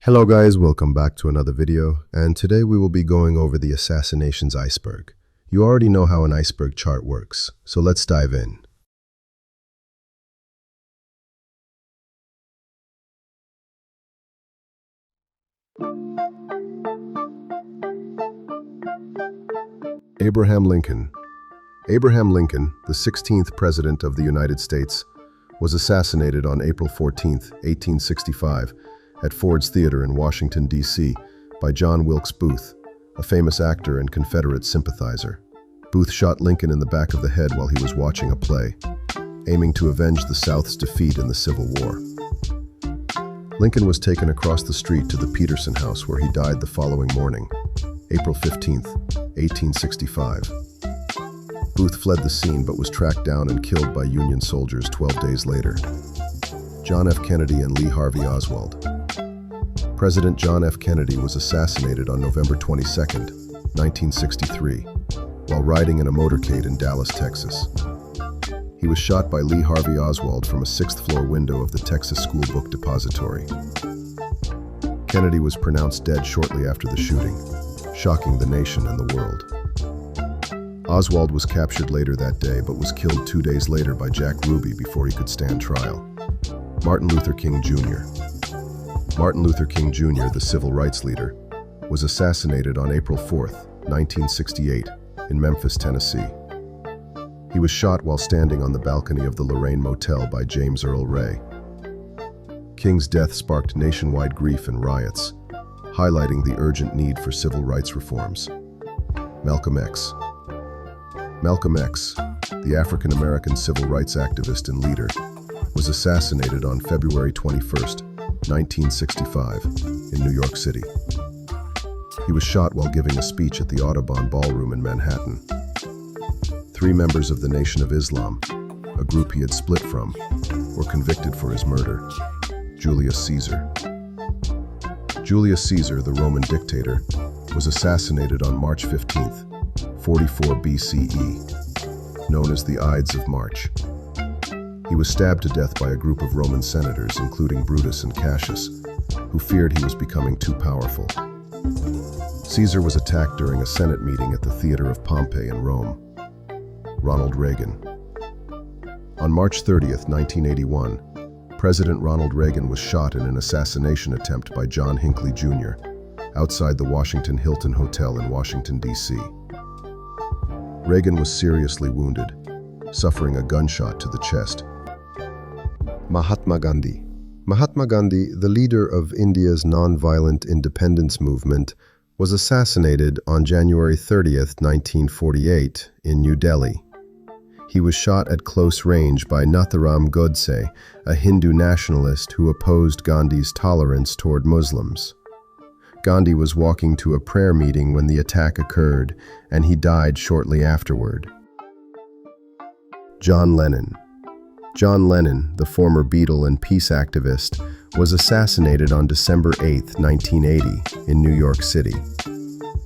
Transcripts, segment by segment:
Hello guys, welcome back to another video, and today we will be going over the Assassinations iceberg. You already know how an iceberg chart works, so let's dive in. Abraham Lincoln. Abraham Lincoln, the 16th President of the United States, was assassinated on April 14, 1865, at Ford's Theater in Washington, D.C., by John Wilkes Booth, a famous actor and Confederate sympathizer. Booth shot Lincoln in the back of the head while he was watching a play, aiming to avenge the South's defeat in the Civil War. Lincoln was taken across the street to the Peterson House, where he died the following morning, April 15, 1865. Booth fled the scene but was tracked down and killed by Union soldiers 12 days later. John F. Kennedy and Lee Harvey Oswald. President John F. Kennedy was assassinated on November 22, 1963, while riding in a motorcade in Dallas, Texas. He was shot by Lee Harvey Oswald from a sixth-floor window of the Texas School Book Depository. Kennedy was pronounced dead shortly after the shooting, shocking the nation and the world. Oswald was captured later that day but was killed 2 days later by Jack Ruby before he could stand trial. Martin Luther King Jr. Martin Luther King Jr., the civil rights leader, was assassinated on April 4, 1968, in Memphis, Tennessee. He was shot while standing on the balcony of the Lorraine Motel by James Earl Ray. King's death sparked nationwide grief and riots, highlighting the urgent need for civil rights reforms. Malcolm X. Malcolm X, the African-American civil rights activist and leader, was assassinated on February 21, 1965, in New York City. He was shot while giving a speech at the Audubon Ballroom in Manhattan. 3 members of the Nation of Islam, a group he had split from, were convicted for his murder. Julius Caesar. Julius Caesar, the Roman dictator, was assassinated on March 15, 44 BCE, known as the Ides of March. He was stabbed to death by a group of Roman senators, including Brutus and Cassius, who feared he was becoming too powerful. Caesar was attacked during a Senate meeting at the Theater of Pompey in Rome. Ronald Reagan. On March 30, 1981, President Ronald Reagan was shot in an assassination attempt by John Hinckley Jr. outside the Washington Hilton Hotel in Washington, D.C. Reagan was seriously wounded, suffering a gunshot to the chest. Mahatma Gandhi. Mahatma Gandhi, the leader of India's non-violent independence movement, was assassinated on January 30, 1948, in New Delhi. He was shot at close range by Natharam Godse, a Hindu nationalist who opposed Gandhi's tolerance toward Muslims. Gandhi was walking to a prayer meeting when the attack occurred, and he died shortly afterward. John Lennon. John Lennon, the former Beatle and peace activist, was assassinated on December 8, 1980, in New York City.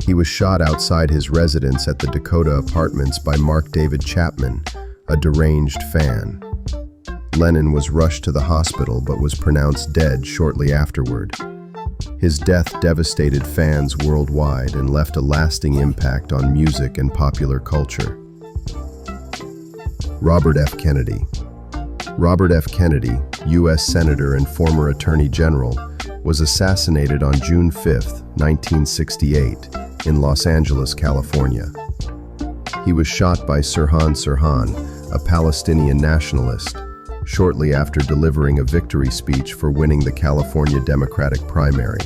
He was shot outside his residence at the Dakota Apartments by Mark David Chapman, a deranged fan. Lennon was rushed to the hospital but was pronounced dead shortly afterward. His death devastated fans worldwide and left a lasting impact on music and popular culture. Robert F. Kennedy. Robert F. Kennedy, U.S. Senator and former Attorney General, was assassinated on June 5, 1968, in Los Angeles, California. He was shot by Sirhan Sirhan, a Palestinian nationalist, shortly after delivering a victory speech for winning the California Democratic primary.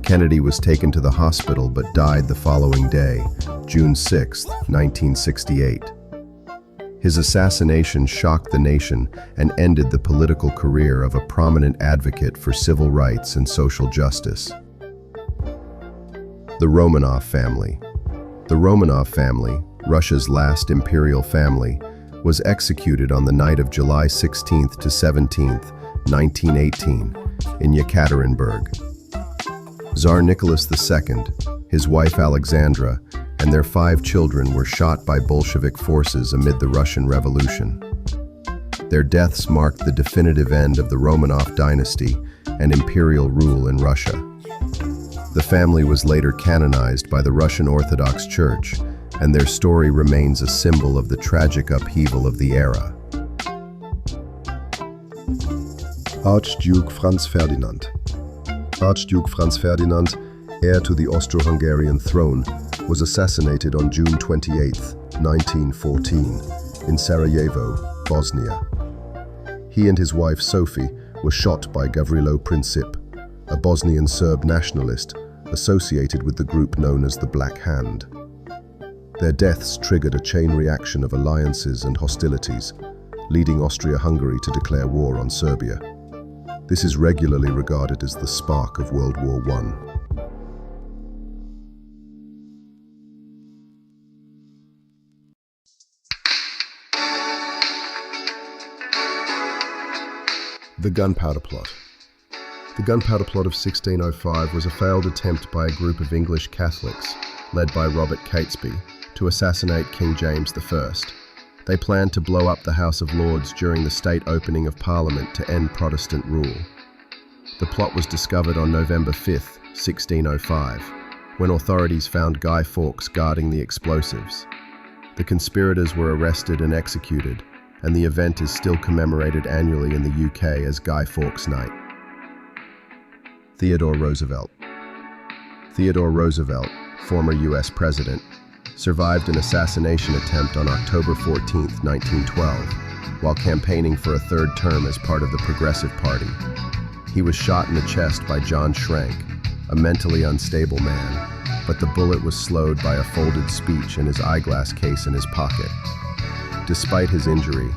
Kennedy was taken to the hospital but died the following day, June 6, 1968. His assassination shocked the nation and ended the political career of a prominent advocate for civil rights and social justice. The Romanov family. The Romanov family, Russia's last imperial family, was executed on the night of July 16 to 17, 1918, in Yekaterinburg. Tsar Nicholas II, his wife Alexandra, and their 5 children were shot by Bolshevik forces amid the Russian Revolution. Their deaths marked the definitive end of the Romanov dynasty and imperial rule in Russia. The family was later canonized by the Russian Orthodox Church, and their story remains a symbol of the tragic upheaval of the era. Archduke Franz Ferdinand. Archduke Franz Ferdinand, heir to the Austro-Hungarian throne, was assassinated on June 28, 1914, in Sarajevo, Bosnia. He and his wife Sophie were shot by Gavrilo Princip, a Bosnian Serb nationalist associated with the group known as the Black Hand. Their deaths triggered a chain reaction of alliances and hostilities, leading Austria-Hungary to declare war on Serbia. This is regularly regarded as the spark of World War I. The Gunpowder Plot. The Gunpowder Plot of 1605 was a failed attempt by a group of English Catholics, led by Robert Catesby, to assassinate King James I. They planned to blow up the House of Lords during the state opening of Parliament to end Protestant rule. The plot was discovered on November 5, 1605, when authorities found Guy Fawkes guarding the explosives. The conspirators were arrested and executed, and the event is still commemorated annually in the UK as Guy Fawkes Night. Theodore Roosevelt. Theodore Roosevelt, former US president, survived an assassination attempt on October 14, 1912, while campaigning for a third term as part of the Progressive Party. He was shot in the chest by John Schrank, a mentally unstable man, but the bullet was slowed by a folded speech and his eyeglass case in his pocket. Despite his injury,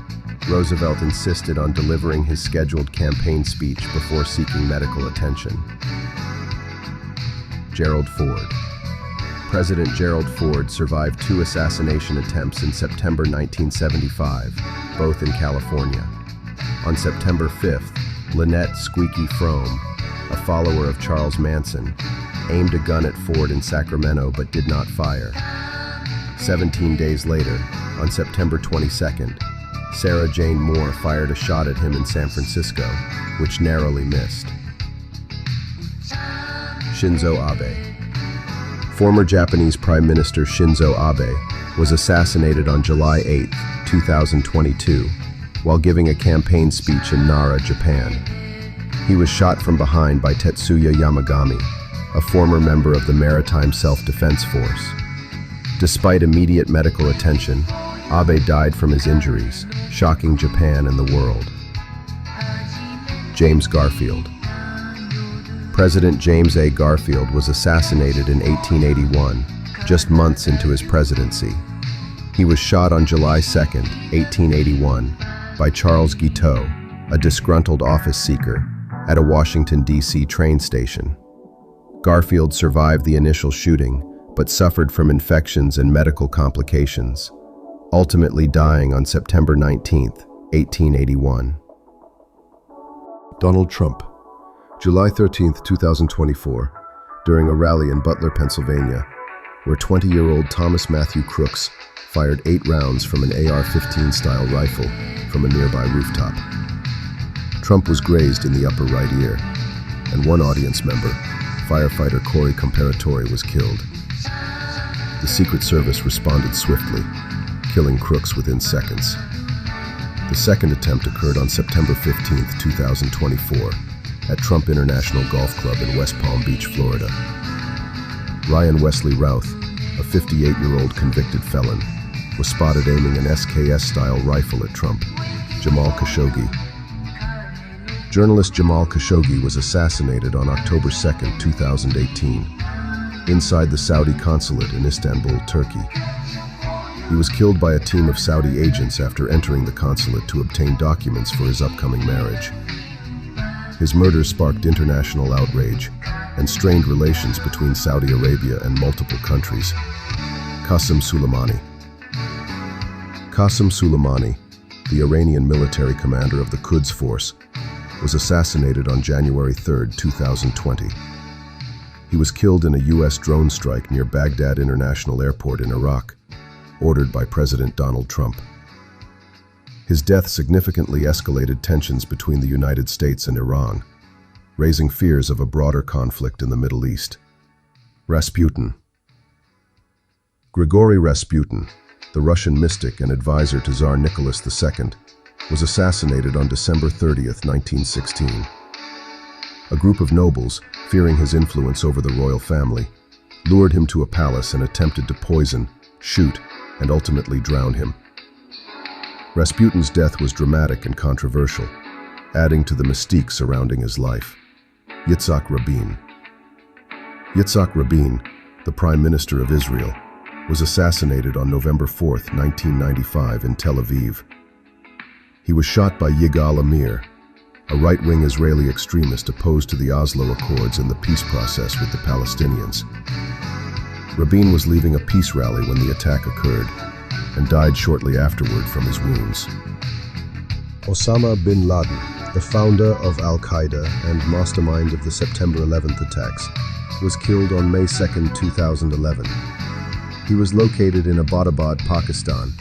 Roosevelt insisted on delivering his scheduled campaign speech before seeking medical attention. Gerald Ford. President Gerald Ford survived 2 assassination attempts in September 1975, both in California. On September 5th, Lynette "Squeaky" Frome, a follower of Charles Manson, aimed a gun at Ford in Sacramento but did not fire. 17 days later, on September 22nd, Sarah Jane Moore fired a shot at him in San Francisco, which narrowly missed. Shinzo Abe. Former Japanese Prime Minister Shinzo Abe was assassinated on July 8, 2022, while giving a campaign speech in Nara, Japan. He was shot from behind by Tetsuya Yamagami, a former member of the Maritime Self-Defense Force. Despite immediate medical attention, Abe died from his injuries, shocking Japan and the world. James Garfield. President James A. Garfield was assassinated in 1881, just months into his presidency. He was shot on July 2, 1881, by Charles Guiteau, a disgruntled office seeker, at a Washington, D.C. train station. Garfield survived the initial shooting, but suffered from infections and medical complications, ultimately dying on September 19, 1881. Donald Trump. July 13, 2024, during a rally in Butler, Pennsylvania, where 20-year-old Thomas Matthew Crooks fired 8 rounds from an AR-15 style rifle from a nearby rooftop. Trump was grazed in the upper right ear, and one audience member, firefighter Corey Comparatore, was killed. The Secret Service responded swiftly, killing Crooks within seconds. The second attempt occurred on September 15, 2024, at Trump International Golf Club in West Palm Beach, Florida. Ryan Wesley Routh, a 58-year-old convicted felon, was spotted aiming an SKS-style rifle at Trump. Jamal Khashoggi. Journalist Jamal Khashoggi was assassinated on October 2, 2018, inside the Saudi consulate in Istanbul, Turkey. He was killed by a team of Saudi agents after entering the consulate to obtain documents for his upcoming marriage. His murder sparked international outrage and strained relations between Saudi Arabia and multiple countries. Qasem Soleimani. Qasem Soleimani, the Iranian military commander of the Quds Force, was assassinated on January 3, 2020. He was killed in a U.S. drone strike near Baghdad International Airport in Iraq, ordered by President Donald Trump. His death significantly escalated tensions between the United States and Iran. raising fears of a broader conflict in the Middle East. Rasputin. Grigory Rasputin, the Russian mystic and advisor to Tsar Nicholas II, was assassinated on December 30th, 1916. A group of nobles, fearing his influence over the royal family, lured him to a palace and attempted to poison, shoot, and ultimately drown him. Rasputin's death was dramatic and controversial, adding to the mystique surrounding his life. Yitzhak Rabin. Yitzhak Rabin, the Prime Minister of Israel, was assassinated on November 4, 1995 in Tel Aviv. He was shot by Yigal Amir, a right-wing Israeli extremist opposed to the Oslo Accords and the peace process with the Palestinians. Rabin was leaving a peace rally when the attack occurred and died shortly afterward from his wounds. Osama bin Laden, the founder of Al-Qaeda and mastermind of the September 11th attacks, was killed on May 2, 2011. He was located in Abbottabad, Pakistan,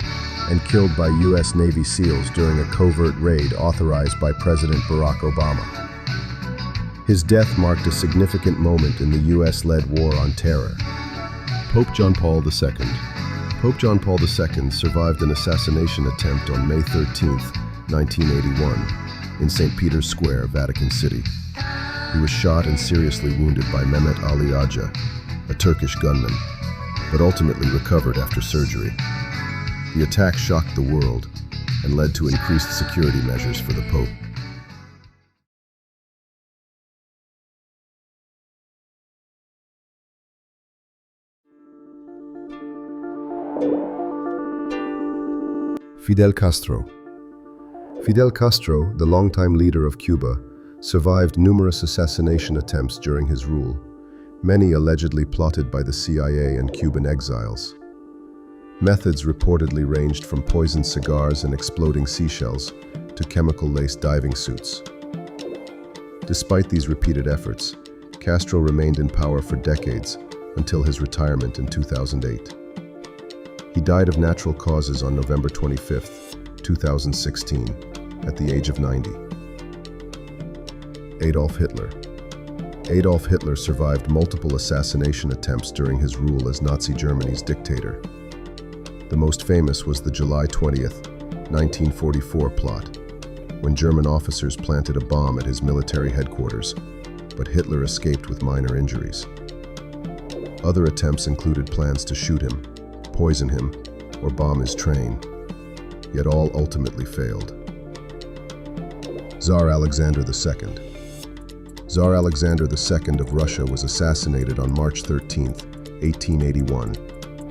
and killed by U.S. Navy SEALs during a covert raid authorized by President Barack Obama. His death marked a significant moment in the U.S.-led war on terror. Pope John Paul II. Pope John Paul II survived an assassination attempt on May 13, 1981, in St. Peter's Square, Vatican City. He was shot and seriously wounded by Mehmet Ali Agca, a Turkish gunman, but ultimately recovered after surgery. The attack shocked the world and led to increased security measures for the Pope. Fidel Castro. Fidel Castro, the longtime leader of Cuba, survived numerous assassination attempts during his rule, many allegedly plotted by the CIA and Cuban exiles. Methods reportedly ranged from poisoned cigars and exploding seashells to chemical-laced diving suits. Despite these repeated efforts, Castro remained in power for decades until his retirement in 2008. He died of natural causes on November 25, 2016, at the age of 90. Adolf Hitler. Adolf Hitler survived multiple assassination attempts during his rule as Nazi Germany's dictator. The most famous was the July 20, 1944 plot, when German officers planted a bomb at his military headquarters, but Hitler escaped with minor injuries. Other attempts included plans to shoot him, poison him, or bomb his train, yet all ultimately failed. Tsar Alexander II. Tsar Alexander II of Russia was assassinated on March 13, 1881,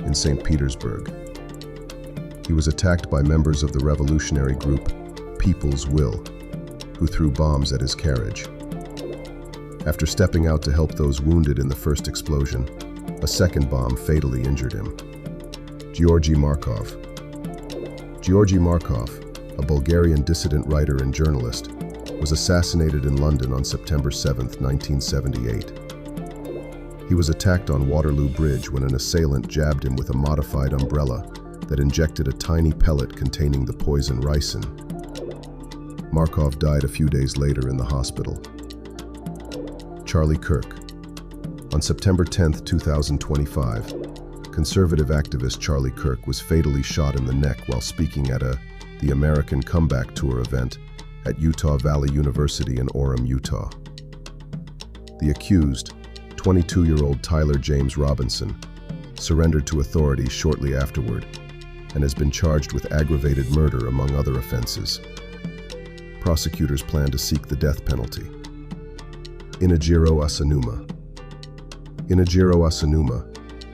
in St. Petersburg. He was attacked by members of the revolutionary group People's Will, who threw bombs at his carriage. After stepping out to help those wounded in the first explosion, a second bomb fatally injured him. Georgy Markov. Georgy Markov, a Bulgarian dissident writer and journalist, was assassinated in London on September 7, 1978. He was attacked on Waterloo Bridge when an assailant jabbed him with a modified umbrella that injected a tiny pellet containing the poison ricin. Markov died a few days later in the hospital. Charlie Kirk. On September 10, 2025, conservative activist Charlie Kirk was fatally shot in the neck while speaking at the American Comeback Tour event at Utah Valley University in Orem, Utah. The accused, 22-year-old Tyler James Robinson, surrendered to authorities shortly afterward and has been charged with aggravated murder among other offenses. Prosecutors plan to seek the death penalty. Inajiro Asanuma. Inajiro Asanuma,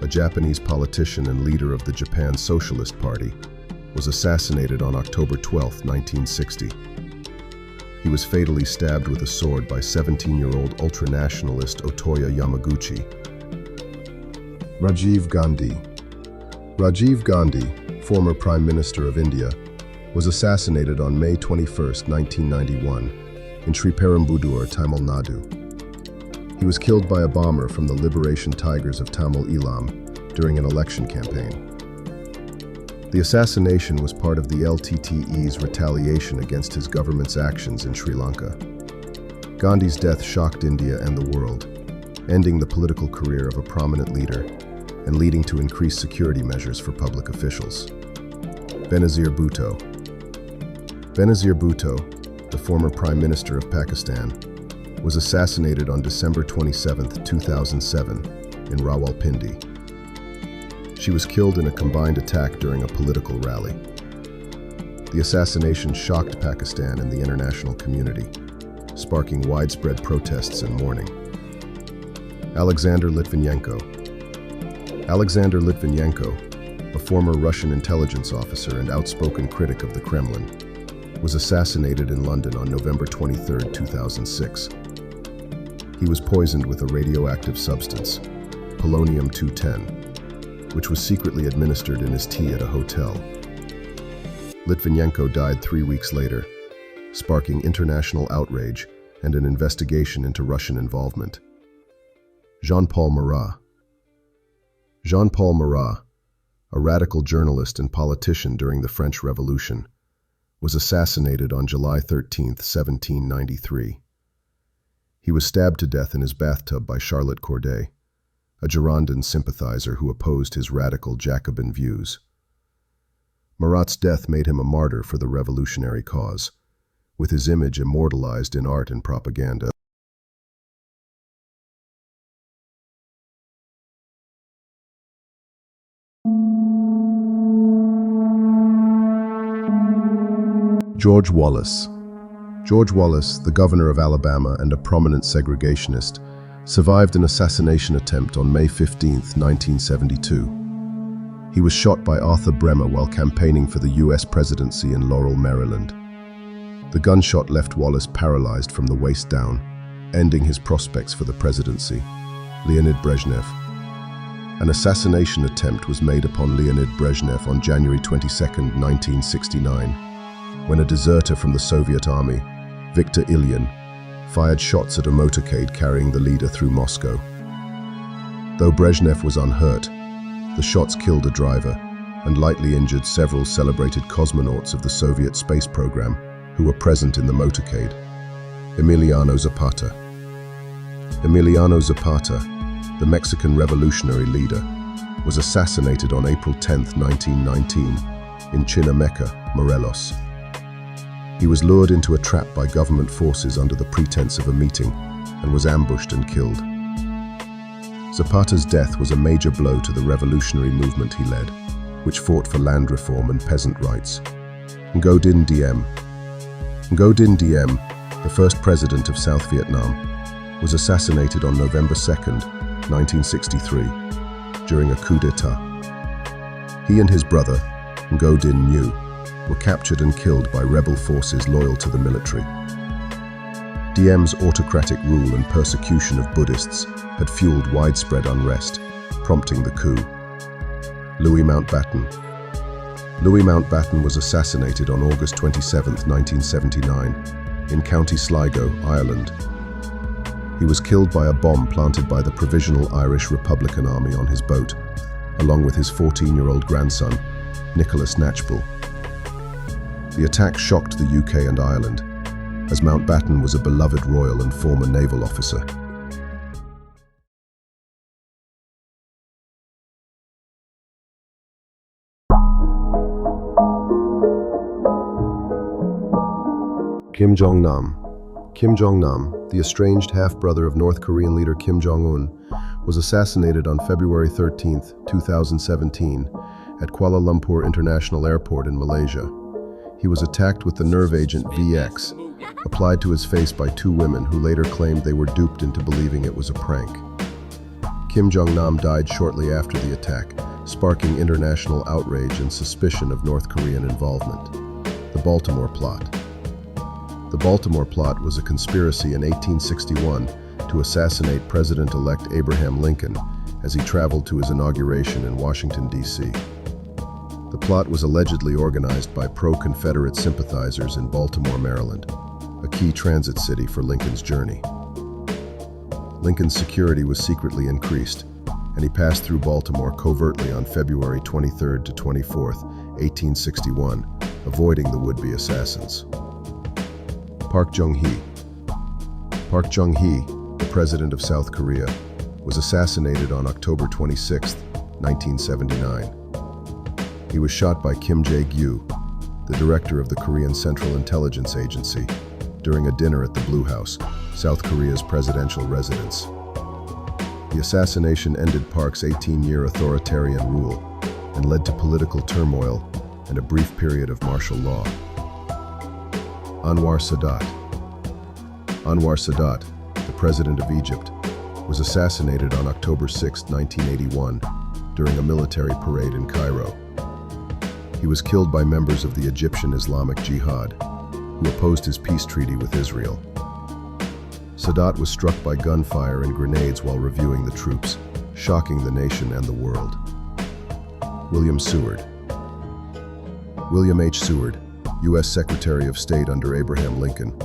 a Japanese politician and leader of the Japan Socialist Party, was assassinated on October 12, 1960. He was fatally stabbed with a sword by 17-year-old ultranationalist Otoya Yamaguchi. Rajiv Gandhi. Rajiv Gandhi, former Prime Minister of India, was assassinated on May 21, 1991, in Sriperumbudur, Tamil Nadu. He was killed by a bomber from the Liberation Tigers of Tamil Eelam during an election campaign. The assassination was part of the LTTE's retaliation against his government's actions in Sri Lanka. Gandhi's death shocked India and the world, ending the political career of a prominent leader and leading to increased security measures for public officials. Benazir Bhutto. Benazir Bhutto, the former Prime Minister of Pakistan, was assassinated on December 27, 2007, in Rawalpindi. She was killed in a combined attack during a political rally. The assassination shocked Pakistan and the international community, sparking widespread protests and mourning. Alexander Litvinenko. Alexander Litvinenko, a former Russian intelligence officer and outspoken critic of the Kremlin, was assassinated in London on November 23, 2006. He was poisoned with a radioactive substance, polonium-210, which was secretly administered in his tea at a hotel. Litvinenko died 3 weeks later, sparking international outrage and an investigation into Russian involvement. Jean-Paul Marat. Jean-Paul Marat, a radical journalist and politician during the French Revolution, was assassinated on July 13, 1793. He was stabbed to death in his bathtub by Charlotte Corday, a Girondin sympathizer who opposed his radical Jacobin views. Marat's death made him a martyr for the revolutionary cause, with his image immortalized in art and propaganda. George Wallace. George Wallace, the governor of Alabama and a prominent segregationist, survived an assassination attempt on May 15, 1972. He was shot by Arthur Bremer while campaigning for the U.S. presidency in Laurel, Maryland. The gunshot left Wallace paralyzed from the waist down, ending his prospects for the presidency. Leonid Brezhnev. An assassination attempt was made upon Leonid Brezhnev on January 22, 1969, when a deserter from the Soviet army, Viktor Ilyin, fired shots at a motorcade carrying the leader through Moscow. Though Brezhnev was unhurt, the shots killed a driver and lightly injured several celebrated cosmonauts of the Soviet space program who were present in the motorcade. Emiliano Zapata. Emiliano Zapata, the Mexican revolutionary leader, was assassinated on April 10, 1919, in Chinameca, Morelos. He was lured into a trap by government forces under the pretense of a meeting and was ambushed and killed. Zapata's death was a major blow to the revolutionary movement he led, which fought for land reform and peasant rights. Ngo Dinh Diem. Ngo Dinh Diem, the first president of South Vietnam, was assassinated on November 2, 1963, during a coup d'etat. He and his brother, Ngo Dinh Nhu, were captured and killed by rebel forces loyal to the military. Diem's autocratic rule and persecution of Buddhists had fueled widespread unrest, prompting the coup. Louis Mountbatten. Louis Mountbatten was assassinated on August 27, 1979, in County Sligo, Ireland. He was killed by a bomb planted by the Provisional Irish Republican Army on his boat, along with his 14-year-old grandson, Nicholas Knatchbull. The attack shocked the UK and Ireland, as Mountbatten was a beloved royal and former naval officer. Kim Jong-nam. Kim Jong-nam, the estranged half-brother of North Korean leader Kim Jong-un, was assassinated on February 13, 2017, at Kuala Lumpur International Airport in Malaysia. He was attacked with the nerve agent VX, applied to his face by two women who later claimed they were duped into believing it was a prank. Kim Jong-nam died shortly after the attack, sparking international outrage and suspicion of North Korean involvement. The Baltimore Plot. The Baltimore Plot was a conspiracy in 1861 to assassinate President-elect Abraham Lincoln as he traveled to his inauguration in Washington, D.C. The plot was allegedly organized by pro-Confederate sympathizers in Baltimore, Maryland, a key transit city for Lincoln's journey. Lincoln's security was secretly increased, and he passed through Baltimore covertly on February 23 to 24, 1861, avoiding the would-be assassins. Park Jong-hee. Park Chung-hee, the president of South Korea, was assassinated on October 26, 1979. He was shot by Kim Jae-gyu, the director of the Korean Central Intelligence Agency, during a dinner at the Blue House, South Korea's presidential residence. The assassination ended Park's 18-year authoritarian rule and led to political turmoil and a brief period of martial law. Anwar Sadat. Anwar Sadat, the president of Egypt, was assassinated on October 6, 1981, during a military parade in Cairo. He was killed by members of the Egyptian Islamic Jihad, who opposed his peace treaty with Israel. Sadat was struck by gunfire and grenades while reviewing the troops, shocking the nation and the world. William Seward. William H. Seward, U.S. Secretary of State under Abraham Lincoln,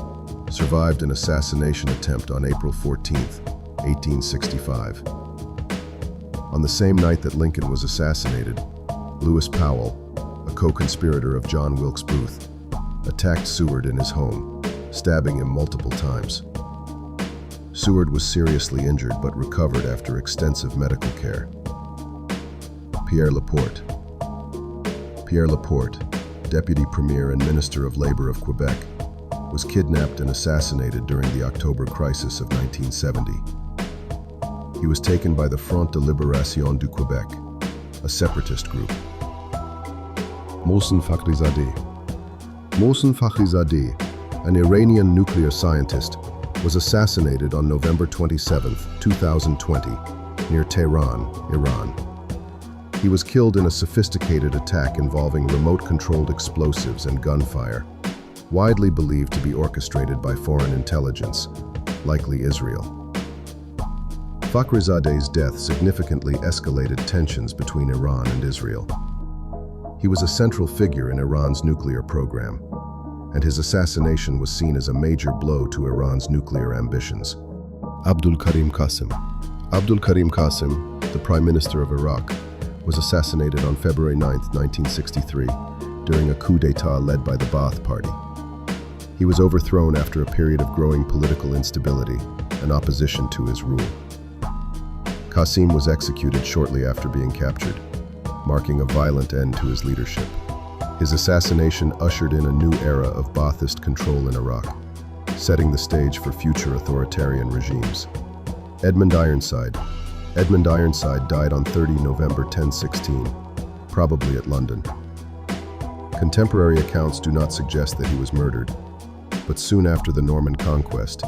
survived an assassination attempt on April 14, 1865. On the same night that Lincoln was assassinated, Lewis Powell, a co-conspirator of John Wilkes Booth, attacked Seward in his home, stabbing him multiple times. Seward was seriously injured but recovered after extensive medical care. Pierre Laporte. Pierre Laporte, Deputy Premier and Minister of Labor of Quebec, was kidnapped and assassinated during the October crisis of 1970. He was taken by the Front de Libération du Québec, a separatist group. Mohsen Fakhrizadeh. Mohsen Fakhrizadeh, an Iranian nuclear scientist, was assassinated on November 27, 2020, near Tehran, Iran. He was killed in a sophisticated attack involving remote-controlled explosives and gunfire, widely believed to be orchestrated by foreign intelligence, likely Israel. Fakhrizadeh's death significantly escalated tensions between Iran and Israel. He was a central figure in Iran's nuclear program, and his assassination was seen as a major blow to Iran's nuclear ambitions. Abdul Karim Qasim. Abdul Karim Qasim, the Prime Minister of Iraq, was assassinated on February 9, 1963, during a coup d'etat led by the Ba'ath Party. He was overthrown after a period of growing political instability and opposition to his rule. Qasim was executed shortly after being captured, marking a violent end to his leadership. His assassination ushered in a new era of Ba'athist control in Iraq, setting the stage for future authoritarian regimes. Edmund Ironside. Edmund Ironside died on 30 November 1016, probably at London. Contemporary accounts do not suggest that he was murdered, but soon after the Norman conquest,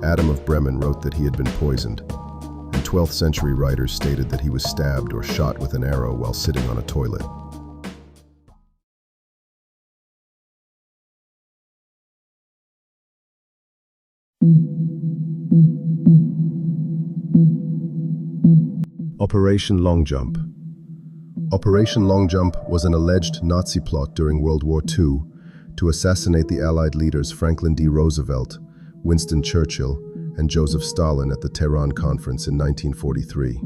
Adam of Bremen wrote that he had been poisoned, and 12th century writers stated that he was stabbed or shot with an arrow while sitting on a toilet. Operation Long Jump. Operation Long Jump was an alleged Nazi plot during World War II to assassinate the Allied leaders Franklin D. Roosevelt, Winston Churchill, and Joseph Stalin at the Tehran Conference in 1943.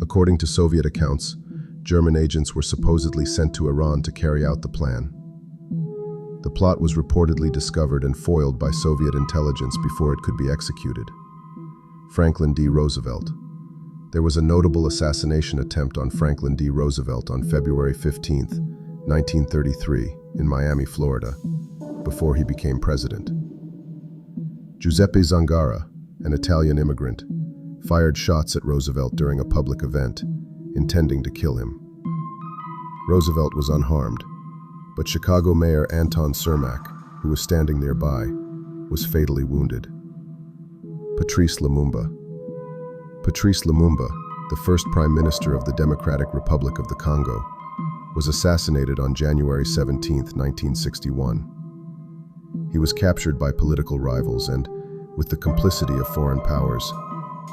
According to Soviet accounts, German agents were supposedly sent to Iran to carry out the plan. The plot was reportedly discovered and foiled by Soviet intelligence before it could be executed. Franklin D. Roosevelt. There was a notable assassination attempt on Franklin D. Roosevelt on February 15, 1933, in Miami, Florida, before he became president. Giuseppe Zangara, an Italian immigrant, fired shots at Roosevelt during a public event, intending to kill him. Roosevelt was unharmed, but Chicago Mayor Anton Cermak, who was standing nearby, was fatally wounded. Patrice Lumumba. Patrice Lumumba, the first Prime Minister of the Democratic Republic of the Congo, was assassinated on January 17, 1961. He was captured by political rivals and, with the complicity of foreign powers,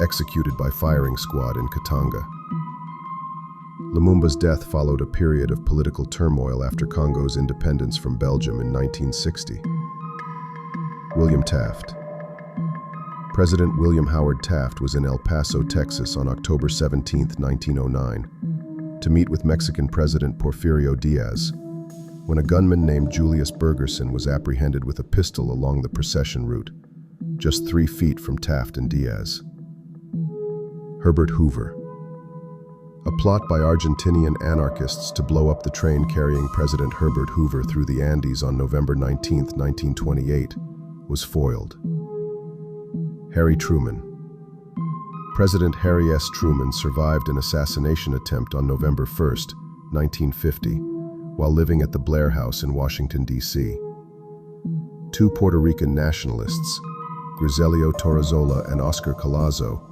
executed by firing squad in Katanga. Lumumba's death followed a period of political turmoil after Congo's independence from Belgium in 1960. William Taft. President William Howard Taft was in El Paso, Texas on October 17, 1909, to meet with Mexican President Porfirio Diaz, when a gunman named Julius Bergerson was apprehended with a pistol along the procession route, just 3 feet from Taft and Diaz. Herbert Hoover. A plot by Argentinian anarchists to blow up the train carrying President Herbert Hoover through the Andes on November 19, 1928, was foiled. Harry Truman. President Harry S. Truman survived an assassination attempt on November 1, 1950, while living at the Blair House in Washington, D.C. 2 Puerto Rican nationalists, Griselio Torrezola and Oscar Collazo,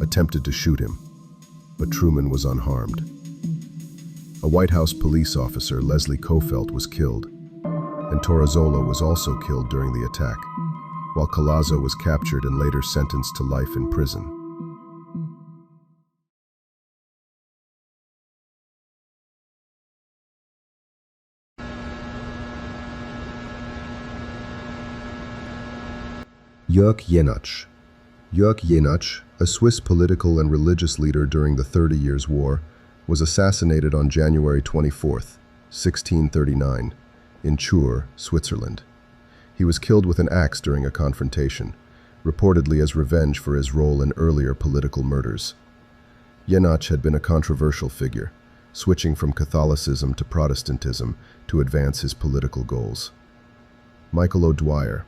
attempted to shoot him, but Truman was unharmed. A White House police officer, Leslie Kofelt, was killed, and Torrezola was also killed during the attack, while Collazo was captured and later sentenced to life in prison. Jörg Jenatsch. Jörg Jenatsch, a Swiss political and religious leader during the 30 Years' War, was assassinated on January 24, 1639, in Chur, Switzerland. He was killed with an axe during a confrontation, reportedly as revenge for his role in earlier political murders. Jenatsch had been a controversial figure, switching from Catholicism to Protestantism to advance his political goals. Michael O'Dwyer.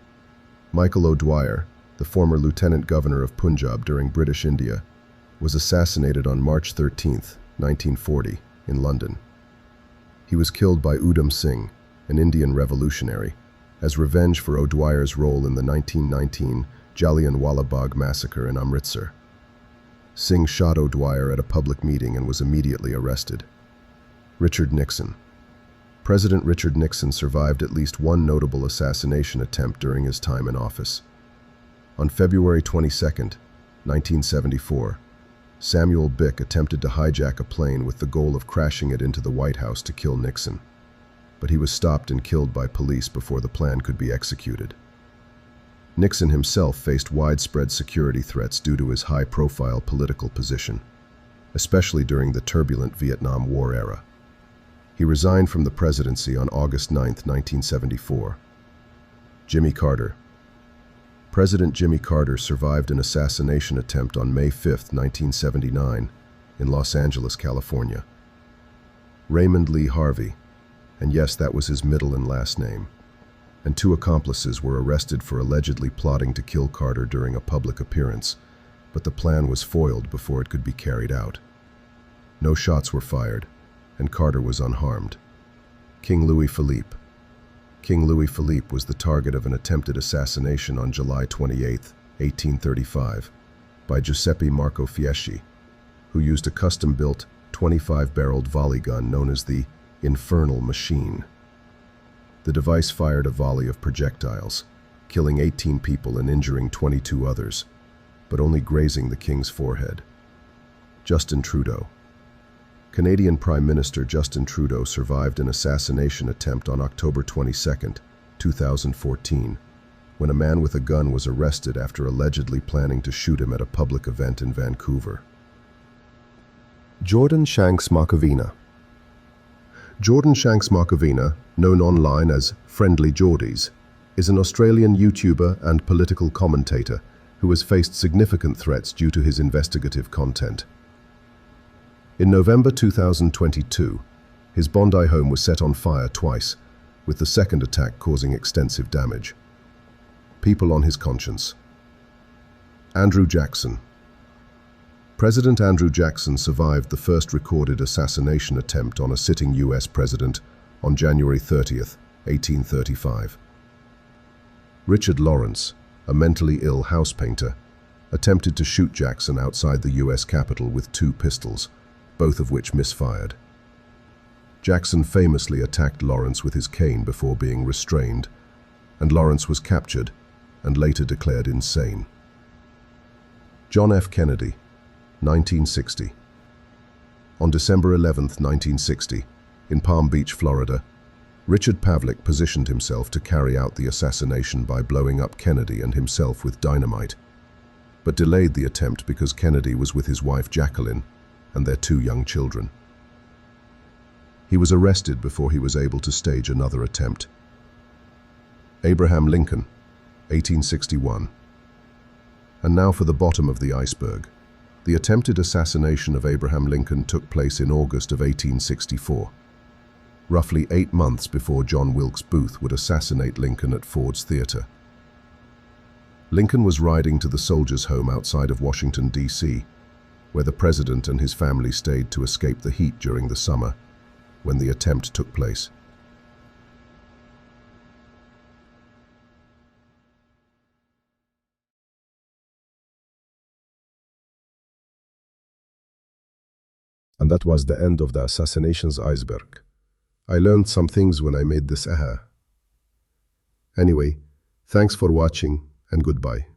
Michael O'Dwyer, the former Lieutenant Governor of Punjab during British India, was assassinated on March 13, 1940, in London. He was killed by Udham Singh, an Indian revolutionary, as revenge for O'Dwyer's role in the 1919 Jallianwala Bagh massacre in Amritsar. Singh shot O'Dwyer at a public meeting and was immediately arrested. Richard Nixon. President Richard Nixon survived at least one notable assassination attempt during his time in office. On February 22, 1974, Samuel Bick attempted to hijack a plane with the goal of crashing it into the White House to kill Nixon, but he was stopped and killed by police before the plan could be executed. Nixon himself faced widespread security threats due to his high-profile political position, especially during the turbulent Vietnam War era. He resigned from the presidency on August 9, 1974. Jimmy Carter. President Jimmy Carter survived an assassination attempt on May 5, 1979, in Los Angeles, California. Raymond Lee Harvey, and yes, that was his middle and last name, and 2 accomplices were arrested for allegedly plotting to kill Carter during a public appearance, but the plan was foiled before it could be carried out. No shots were fired, and Carter was unharmed. King Louis Philippe. King Louis Philippe was the target of an attempted assassination on July 28, 1835, by Giuseppe Marco Fieschi, who used a custom-built 25-barreled volley gun known as the Infernal Machine. The device fired a volley of projectiles, killing 18 people and injuring 22 others, but only grazing the king's forehead. Justin Trudeau. Canadian Prime Minister Justin Trudeau survived an assassination attempt on October 22, 2014, when a man with a gun was arrested after allegedly planning to shoot him at a public event in Vancouver. Jordan Shanks Markovina. Jordan Shanks Markovina, known online as Friendly Geordies, is an Australian YouTuber and political commentator who has faced significant threats due to his investigative content. In November 2022, his Bondi home was set on fire twice, with the second attack causing extensive damage. People on his conscience. Andrew Jackson. President Andrew Jackson survived the first recorded assassination attempt on a sitting U.S. president on January 30, 1835. Richard Lawrence, a mentally ill house painter, attempted to shoot Jackson outside the U.S. Capitol with 2 pistols, both of which misfired. Jackson famously attacked Lawrence with his cane before being restrained, and Lawrence was captured and later declared insane. John F. Kennedy, 1960. On December 11, 1960, in Palm Beach, Florida, Richard Pavlik positioned himself to carry out the assassination by blowing up Kennedy and himself with dynamite, but delayed the attempt because Kennedy was with his wife Jacqueline and their 2 young children. He was arrested before he was able to stage another attempt. Abraham Lincoln, 1861. And now for the bottom of the iceberg. The attempted assassination of Abraham Lincoln took place in August of 1864, roughly 8 months before John Wilkes Booth would assassinate Lincoln at Ford's Theater. Lincoln was riding to the soldiers' home outside of Washington, D.C., where the president and his family stayed to escape the heat during the summer, when the attempt took place. And that was the end of the Assassinations Iceberg. I learned some things when I made this Anyway, thanks for watching and goodbye.